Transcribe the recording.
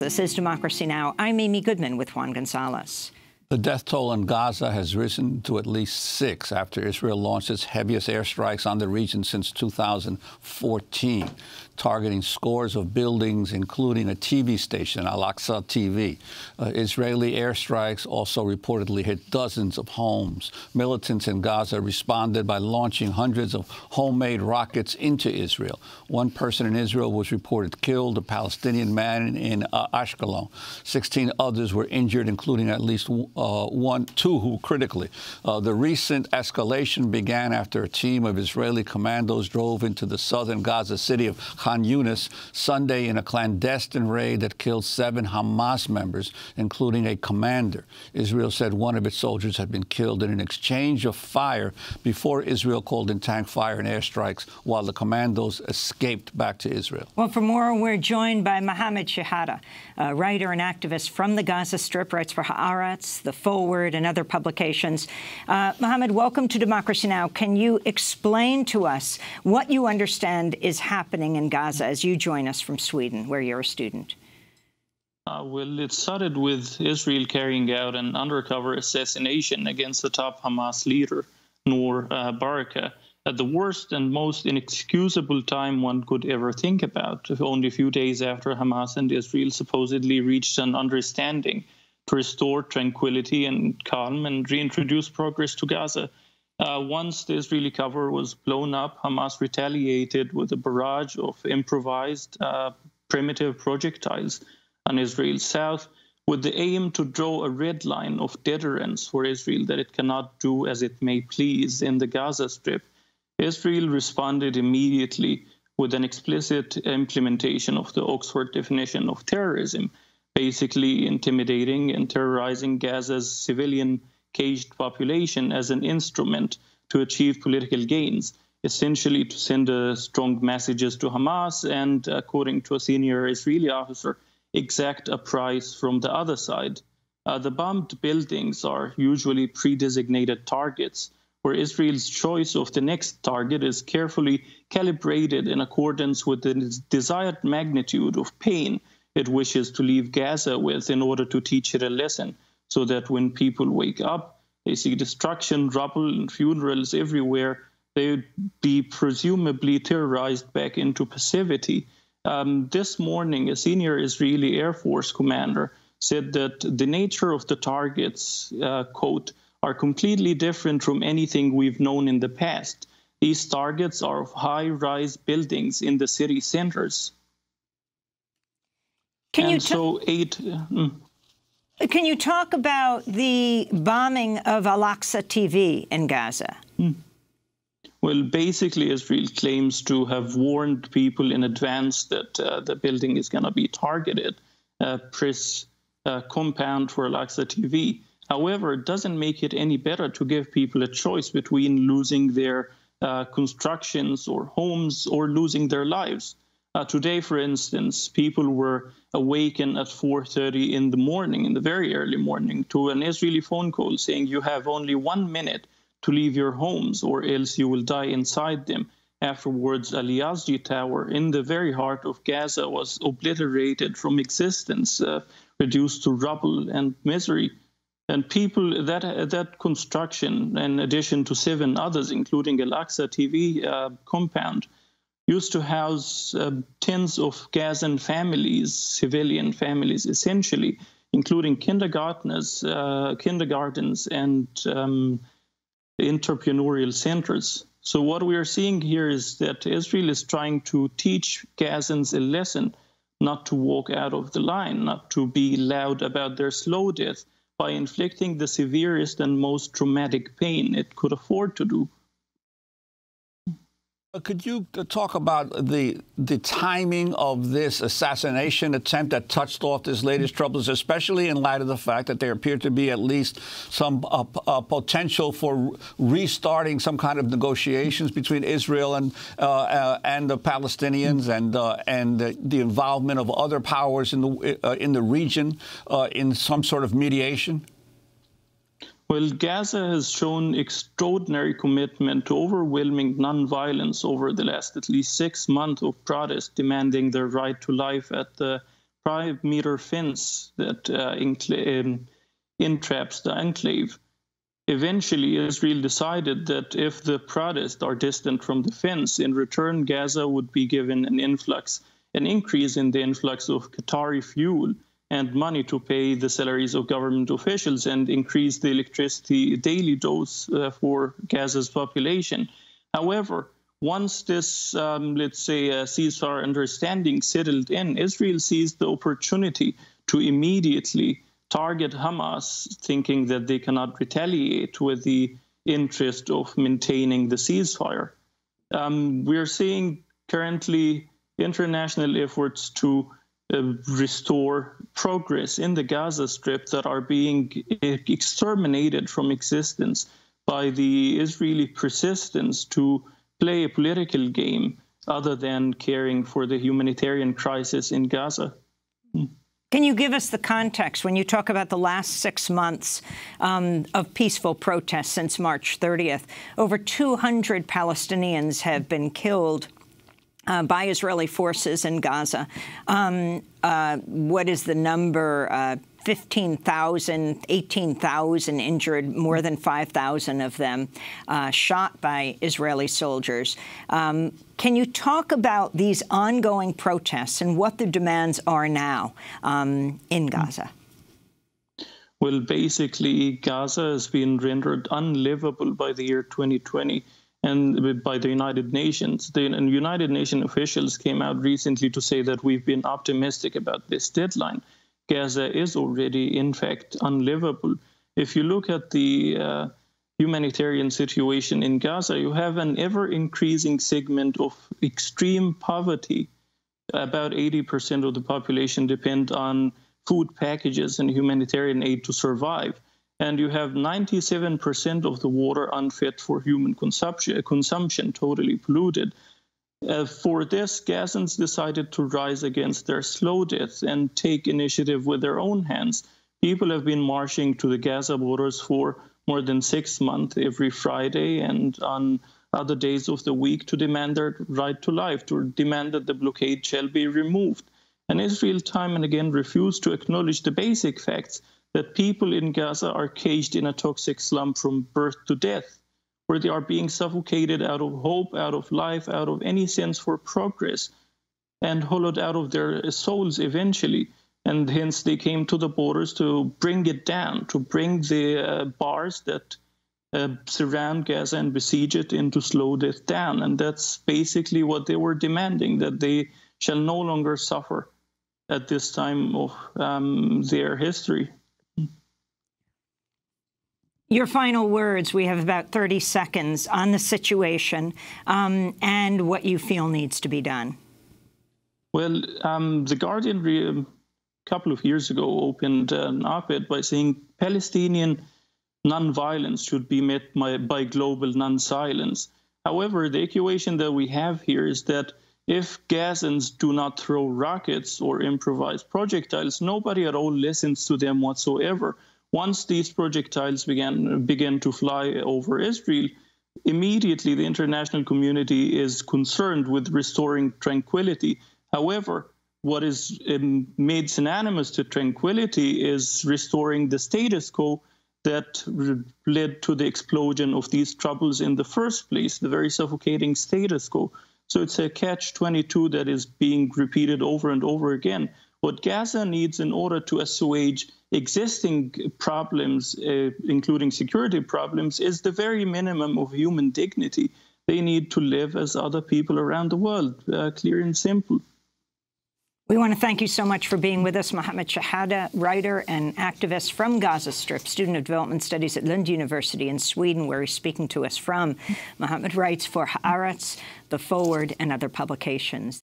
This is Democracy Now! I'm Amy Goodman with Juan Gonzalez. The death toll in Gaza has risen to at least 6 after Israel launched its heaviest airstrikes on the region since 2014, targeting scores of buildings, including a TV station, Al-Aqsa TV. Israeli airstrikes also reportedly hit dozens of homes. Militants in Gaza responded by launching hundreds of homemade rockets into Israel. One person in Israel was reported killed, a Palestinian man in Ashkelon. 16 others were injured, including at least two who critically. The recent escalation began after a team of Israeli commandos drove into the southern Gaza city of Khan Yunis Sunday in a clandestine raid that killed 7 Hamas members, including a commander. Israel said one of its soldiers had been killed in an exchange of fire before Israel called in tank fire and airstrikes while the commandos escaped back to Israel. Well, for more, we're joined by Mohammed Shihada, a writer and activist from the Gaza Strip, writes for Haaretz, The Forward, and other publications. Mohammed, welcome to Democracy Now! Can you explain to us what you understand is happening in Gaza as you join us from Sweden, where you're a student? Well, it started with Israel carrying out an undercover assassination against the top Hamas leader, Noor Baraka, at the worst and most inexcusable time one could ever think about, only a few days after Hamas and Israel supposedly reached an understanding to restore tranquility and calm and reintroduce progress to Gaza. Once the Israeli cover was blown up, Hamas retaliated with a barrage of improvised primitive projectiles on Israel's south, with the aim to draw a red line of deterrence for Israel that it cannot do as it may please in the Gaza Strip. Israel responded immediately with an explicit implementation of the Oxford definition of terrorism, basically intimidating and terrorizing Gaza's civilian caged population as an instrument to achieve political gains, essentially to send strong messages to Hamas and, according to a senior Israeli officer, exact a price from the other side. The bombed buildings are usually pre-designated targets, where Israel's choice of the next target is carefully calibrated in accordance with the desired magnitude of pain it wishes to leave Gaza with in order to teach it a lesson, so that when people wake up, they see destruction, rubble, and funerals everywhere, they would be presumably terrorized back into passivity. This morning, a senior Israeli Air Force commander said that the nature of the targets, quote, are completely different from anything we've known in the past. These targets are of high-rise buildings in the city centers. Can you talk about the bombing of Al-Aqsa TV in Gaza? Well, basically, Israel claims to have warned people in advance that the building is going to be targeted, press compound for Al-Aqsa TV. However, it doesn't make it any better to give people a choice between losing their constructions or homes or losing their lives. Today, for instance, people were awakened at 4:30 in the morning, in the very early morning, to an Israeli phone call saying you have only 1 minute to leave your homes or else you will die inside them. Afterwards, Al-Aqsa Tower in the very heart of Gaza was obliterated from existence, reduced to rubble and misery. And people, that construction, in addition to 7 others, including Al-Aqsa TV compound, used to house tens of Gazan families, civilian families, essentially, including kindergartens, and entrepreneurial centers. So what we are seeing here is that Israel is trying to teach Gazans a lesson, not to walk out of the line, not to be loud about their slow death, by inflicting the severest and most traumatic pain it could afford to do. Could you talk about the timing of this assassination attempt that touched off this latest troubles, especially in light of the fact that there appeared to be at least some potential for restarting some kind of negotiations between Israel and the Palestinians and the involvement of other powers in the region in some sort of mediation? Well, Gaza has shown extraordinary commitment to overwhelming nonviolence over the last at least 6 months of protest demanding their right to life at the 5-meter fence that entraps the enclave. Eventually, Israel decided that if the protests are distant from the fence, in return, Gaza would be given an increase in the influx of Qatari fuel and money to pay the salaries of government officials and increase the electricity daily dose for Gaza's population. However, once this, let's say, ceasefire understanding settled in, Israel seized the opportunity to immediately target Hamas, thinking that they cannot retaliate with the interest of maintaining the ceasefire. We're seeing currently international efforts to restore progress in the Gaza Strip that are being exterminated from existence by the Israeli persistence to play a political game other than caring for the humanitarian crisis in Gaza. Can you give us the context when you talk about the last 6 months of peaceful protests since March 30th? Over 200 Palestinians have been killed by Israeli forces in Gaza. What is the number? 15,000, 18,000 injured, more than 5,000 of them shot by Israeli soldiers. Can you talk about these ongoing protests and what the demands are now in Gaza? Well, basically, Gaza has been rendered unlivable by the year 2020 and by the United Nations. The United Nations officials came out recently to say that we've been optimistic about this deadline. Gaza is already, in fact, unlivable. If you look at the humanitarian situation in Gaza, you have an ever-increasing segment of extreme poverty. About 80% of the population depend on food packages and humanitarian aid to survive. And you have 97% of the water unfit for human consumption, totally polluted. For this, Gazans decided to rise against their slow death and take initiative with their own hands. People have been marching to the Gaza borders for more than 6 months every Friday and on other days of the week to demand their right to life, to demand that the blockade shall be removed. And Israel time and again refused to acknowledge the basic facts that people in Gaza are caged in a toxic slum from birth to death, where they are being suffocated out of hope, out of life, out of any sense for progress, and hollowed out of their souls eventually. And hence they came to the borders to bring it down, to bring the bars that surround Gaza and besiege it into slow death down. And that's basically what they were demanding, that they shall no longer suffer at this time of their history. Your final words, we have about 30 seconds, on the situation and what you feel needs to be done. Well, The Guardian a couple of years ago opened an op-ed by saying Palestinian non-violence should be met by global non-silence. However, the equation that we have here is that if Gazans do not throw rockets or improvise projectiles, nobody at all listens to them whatsoever. Once these projectiles began to fly over Israel, immediately the international community is concerned with restoring tranquility. However, what is made synonymous to tranquility is restoring the status quo that led to the explosion of these troubles in the first place, the very suffocating status quo. So it's a catch-22 that is being repeated over and over again. What Gaza needs in order to assuage existing problems, including security problems, is the very minimum of human dignity. They need to live as other people around the world, clear and simple. We want to thank you so much for being with us. Mohammed Shihada, writer and activist from Gaza Strip, student of development studies at Lund University in Sweden, where he's speaking to us from. Mohammed writes for Haaretz, The Forward, and other publications.